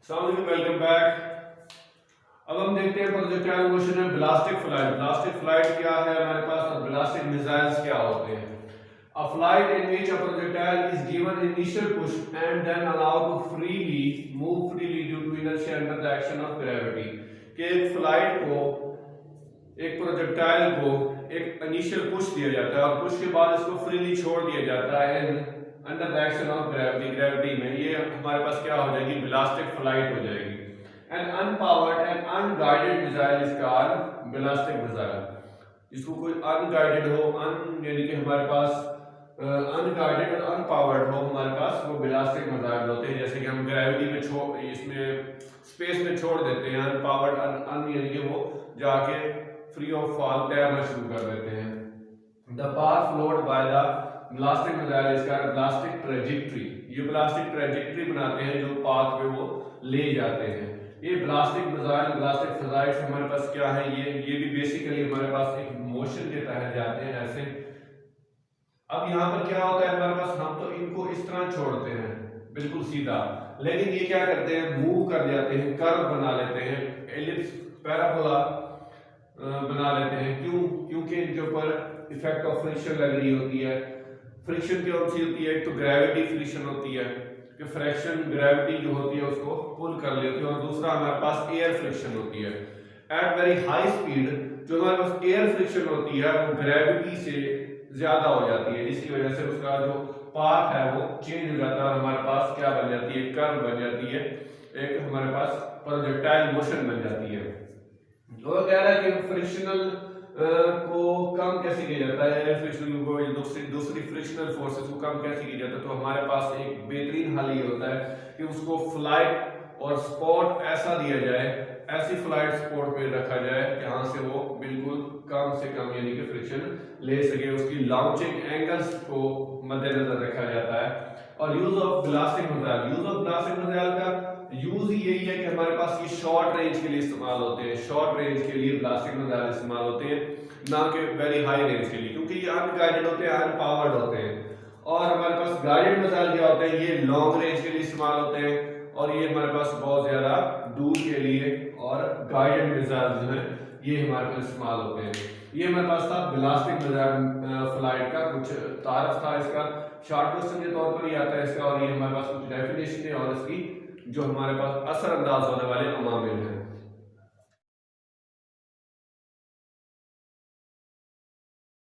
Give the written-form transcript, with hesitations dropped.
Welcome back. अब हम देखते हैं प्रोजेक्टाइल मोशन में ब्लास्टिक फ्लाइट। ब्लास्टिक फ्लाइट क्या है हमारे पास और ब्लास्टिक मिसाइल्स क्या होते हैं। A flight in which a projectile is given initial push and then allowed to move freely due to inertia under the action of gravity। कि एक फ्लाइट को, एक प्रोजेक्टाइल को एक इनिशियल पुश दिया जाता है और पुश के बाद इसको फ्रीली छोड़ दिया जाता है under the action of gravity में। ये हमारे पास क्या हो जाएगी, ब्लास्टिक फ्लाइट हो जाएगी। An unpowered and unguided missile is called ballistic missile. जिसको कोई अनगाइडेड हो, यानी कि हमारे पास अनगाइडेड और अनपावर्ड हो हमारे पास, वो ब्लास्टिक मिसाइल होते हैं। जैसे कि हम ग्रेविटी में इसमें स्पेस में छोड़ देते हैं। अनपावर्ड यानी कि वो जाके फ्री ऑफ फॉल तैरना शुरू कर देते हैं। The path followed by the ballistic missile is called ballistic trajectory. ये ब्लास्टिक ट्रैजेक्टरी बनाते हैं जो पाथ पे वो ले जाते हैं। ये ब्लास्टिक मिसाइल, ब्लास्टिक फ्लाइट्स हमारे पास क्या है, ये भी बेसिकली हमारे पास एक मोशन के तहत जाते हैं ऐसे। अब यहाँ पर क्या होता है हमारे पास, हम तो इनको इस तरह छोड़ते हैं बिल्कुल सीधा, लेकिन ये क्या करते हैं, मूव कर जाते हैं, कर्व बना लेते हैं, एलिप्स, पैराबोला बना लेते हैं। क्यों? क्योंकि इनके ऊपर इफेक्ट ऑफ फ्रिक्शन लग रही होती है। फ्रिक्शन कौन सी होती है, एक तो ग्रेविटी फ्रिक्शन होती है कि फ्रैक्शन ग्रेविटी जो होती है उसको पुल कर लेती है, और दूसरा हमारे पास एयर फ्रिक्शन होती है। एट वेरी हाई स्पीड जो हमारे पास एयर फ्रिक्शन होती है वो ग्रेविटी से ज्यादा हो जाती है, जिसकी वजह से उसका जो पाथ है वो चेंज हो जाता है और हमारे पास क्या बन जाती है, कर्व बन जाती है, एक हमारे पास प्रोजेक्टाइल मोशन बन जाती है। जो कह रहा है कि फ्रिक्शनल को कम कैसे किया जाता है, एयर फ्रिक्शन को दूसरी फ्रिक्शनल फोर्सेस को कम कैसे किया जाता है, तो हमारे पास एक बेहतरीन हल ये होता है कि उसको फ्लाइट और स्पॉट ऐसा दिया जाए, ऐसी फ्लाइट स्पॉट पे रखा जाए जहां से वो बिल्कुल कम से कम यानी कि फ्रिक्शन ले सके। उसकी लॉन्चिंग एंगल्स को मद्देनजर रखा जाता है। और use of ballistic missile, use of ballistic missile का यूज ही यही है कि हमारे पास ये शॉर्ट रेंज के लिए इस्तेमाल होते हैं। शॉर्ट रेंज के लिए ब्लास्टिक मिसाइल इस्तेमाल होते हैं, ना कि वेरी हाई रेंज के लिए, क्योंकि ये अनगाइडेड होते हैं, अनपावर्ड होते हैं। और हमारे पास गाइडेड मिसाइल क्या होते हैं, ये लॉन्ग रेंज के लिए इस्तेमाल होते हैं, और ये हमारे पास बहुत ज्यादा दूर के लिए, और गाइडेड मिसाइल जो है ये हमारे पास इस्तेमाल होते हैं। ये हमारे पास था ब्लास्टिक मिसाइल फ्लाइट का कुछ तारफ था, इसका शॉर्ट क्वेश्चन के तौर पर ही आता है इसका, और ये हमारे पास कुछ डेफिनेशन है और इसकी जो हमारे पास असर अंदाज होने वाले अमामिल हैं।